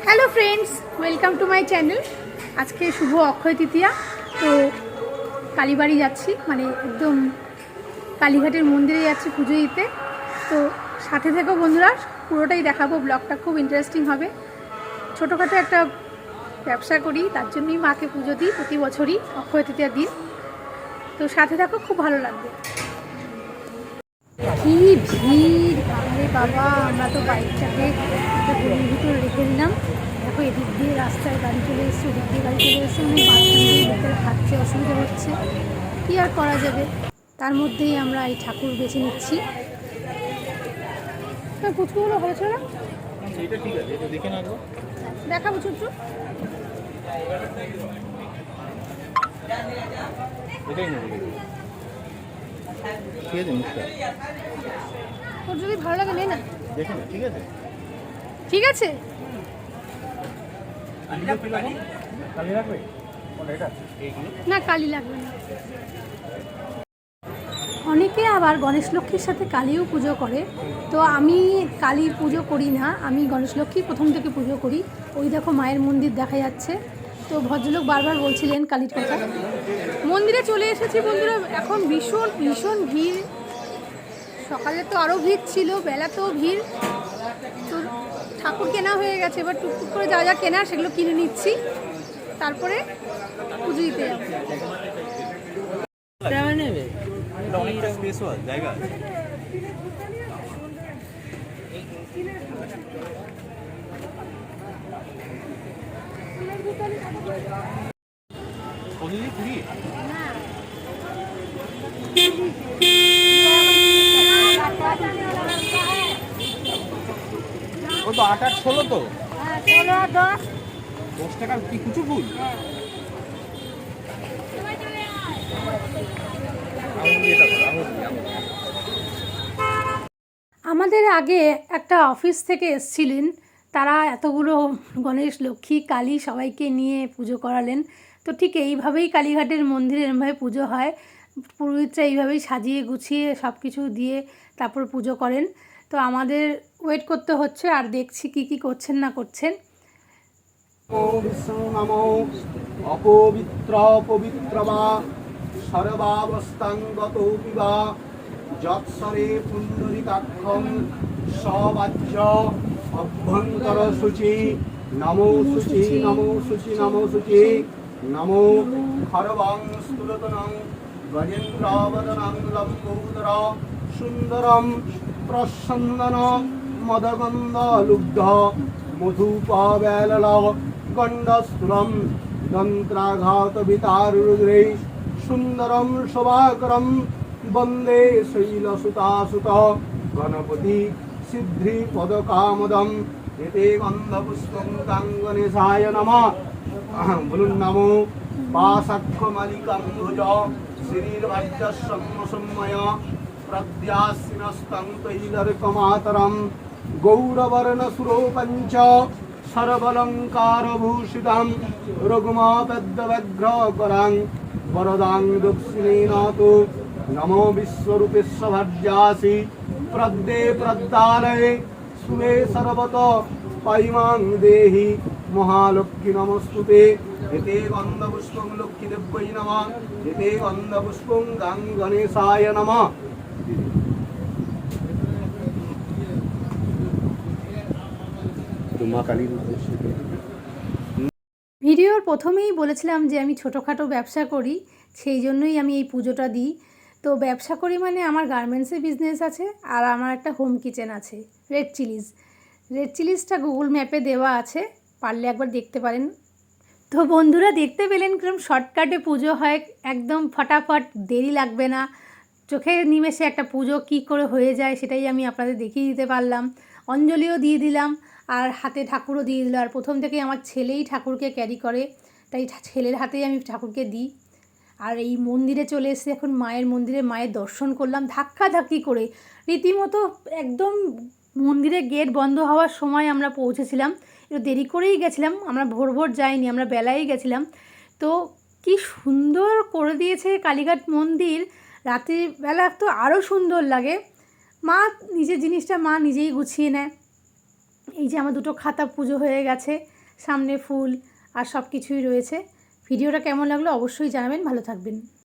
Hello friends, welcome to my channel. আজকে শুভ অক্ষয় তৃতীয়া। তো কালীবাড়ি যাচ্ছি, মানে একদম কালীঘাটের মন্দিরে যাচ্ছি পুজো দিতে। তো সাথে থেকো বন্ধুরা, পুরোটাই দেখাবো, ব্লগটা খুব ইন্টারেস্টিং হবে। ছোটোখাটো একটা ব্যবসা করি, তার জন্যই মাকে পুজো দিই প্রতি বছরই অক্ষয় তৃতীয়ার দিন। তো সাথে থাকো, খুব ভালো লাগবে। কি ভিড়, বাবারে বাবা! আমরা তো বাইকটাকে একটা গলির ভিতরে রেখে দিলাম। দেখো, এদিক দিয়ে রাস্তায় গাড়ি চলে এসছে, ওদিক দিয়ে গাড়ি চলে এসছে, অনেক বাচ্চাদের ভিতরে খাচ্ছে, অসুবিধা হচ্ছে, কী আর করা যাবে। তার মধ্যেই আমরা এই ঠাকুর বেছে নিচ্ছি। হ্যাঁ, পুচকুগুলো হয়েছে না, দেখাবো ছোট্ট। তোর যদি ভালো লাগে নে না, ঠিক আছে। না, কালি লাগবে না। অনেকে আবার গণেশ লক্ষ্মীর সাথে কালীও পুজো করে। তো আমি কালী পুজো করি না, আমি গণেশ লক্ষ্মী প্রথম থেকে পুজো করি। ওই দেখো মায়ের মন্দির দেখা যাচ্ছে। তো ভদ্রলোক বারবার বলছিলেন কালীর কথা। মন্দিরে চলে এসেছি বন্ধুরা, এখন ভীষণ ভীষণ ভিড়। সকালে তো আরও ভিড় ছিল, বেলাতেও ভিড়। তো ঠাকুর কেনা হয়ে গেছে, এবার টুকটুক করে যা যা কেনার সেগুলো কিনে নিচ্ছি, তারপরে পুজো দিতে যাবো। অনেকটা স্পেস আছে, জায়গা আছে। অনলি 3? ও তো 8 আর 16 তো? হ্যাঁ, 16 আর 10। 10 টাকার কি কুচু ফুল? আমাদের আগে একটা অফিস থেকে এসেছিলেন, তারা এতগুলো গণেশ লক্ষ্মী কালী সবাইকে নিয়ে পুজো করালেন। তো ঠিক এইভাবেই কালীঘাটের মন্দিরে এরমভাবে পুজো হয়, পুরোহিতরা এইভাবেই সাজিয়ে গুছিয়ে সব কিছু দিয়ে তারপর পুজো করেন। তো আমাদের ওয়েট করতে হচ্ছে, আর দেখছি কি কি করছেন না করছেন। নমো অপবিত্র পবিত্র বা সর্বাবস্থাঙ্গতোপি বা যৎসরে পুণ্ডরিকাক্ষং সবাজ্য অভ্যন্তর শুচি নমো শুচি নমো শুচি নমো শুচি নমো খরবং স্থূলতনং গজেন্দ্রাবদনং লম্বোদর সুন্দরম প্রসন্দন মদগন্ধ লুব্ধ মধুপাবেলল গণ্ডস্থূলম দন্ত্রাঘাতবিতারুদ্রে সুন্দরম শোভাকরম বন্দে শৈলসুতাসুত গণপতি সিদ্ধিপদকামদম এতে গন্ধপুষ্পং গণেশায় নমঃ। বলুন নমো পাশাক্ষমালিকাং ভুজ শ্রীর্ভাজ্যসম্ময় প্রদ্যাসিনস্তং তৈলর্কমাতরম গৌরবর্ণসুরোপঞ্চ সর্বলঙ্কারভূষিতাং রঘুমাপদ্যব্যঘ্রকরাং বরদাং দক্ষিণেনাতো নমো বিশ্বরূপেশ্বভার্যাসি প্রদ্যে প্রদ্যালয়ে সুরে সর্বত পাইমাং দেহি মহালক্ষ্মী নমস্তুতে। এতে গন্ধপুষ্পং লক্ষ্মীদেব্যৈ নমঃ। এতে গন্ধপুষ্পং গাং গণেশায় নমঃ। ভিডিওর প্রথমেই বলেছিলাম যে আমি ছোটোখাটো ব্যবসা করি, সেই জন্যই আমি এই পুজোটা দিই। তো ব্যবসা করি মানে আমার গার্মেন্টসের বিজনেস আছে, আর আমার একটা হোম কিচেন আছে, রেড চিলিজ। রেড চিলিজটা গুগল ম্যাপে দেওয়া আছে, পারলে একবার দেখতে পারেন। তো বন্ধুরা, দেখতে পেলেন কিরকম শর্টকাটে পুজো হয়, একদম ফটাফট, দেরি লাগবে না। চোখের নিমেষে একটা পুজো কী করে হয়ে যায় সেটাই আমি আপনাদের দেখিয়ে দিতে পারলাম। অঞ্জলিও দিয়ে দিলাম, আর হাতে ঠাকুরও দিয়ে দিল। আর প্রথম থেকেই আমার ছেলেই ঠাকুরকে ক্যারি করে, তাই ছেলের হাতেই আমি ঠাকুরকে দিই। আর এই মন্দিরে চলে এসে এখন মায়ের মন্দিরে মায়ের দর্শন করলাম ধাক্কাধাক্কি করে, রীতিমতো একদম মন্দিরের গেট বন্ধ হওয়ার সময় আমরা পৌঁছেছিলাম। একটু দেরি করেই গেছিলাম, আমরা ভোর ভোর যাইনি, আমরা বেলায় গেছিলাম। তো কি সুন্দর করে দিয়েছে কালীঘাট মন্দির, রাত্রিবেলা তো আরও সুন্দর লাগে। মা নিজের জিনিসটা মা নিজেই গুছিয়ে নেয়। এই যে আমার দুটো খাতা পুজো হয়ে গেছে, সামনে ফুল আর সব কিছুই রয়েছে। ভিডিওটা কেমন লাগলো অবশ্যই জানাবেন। ভালো থাকবেন।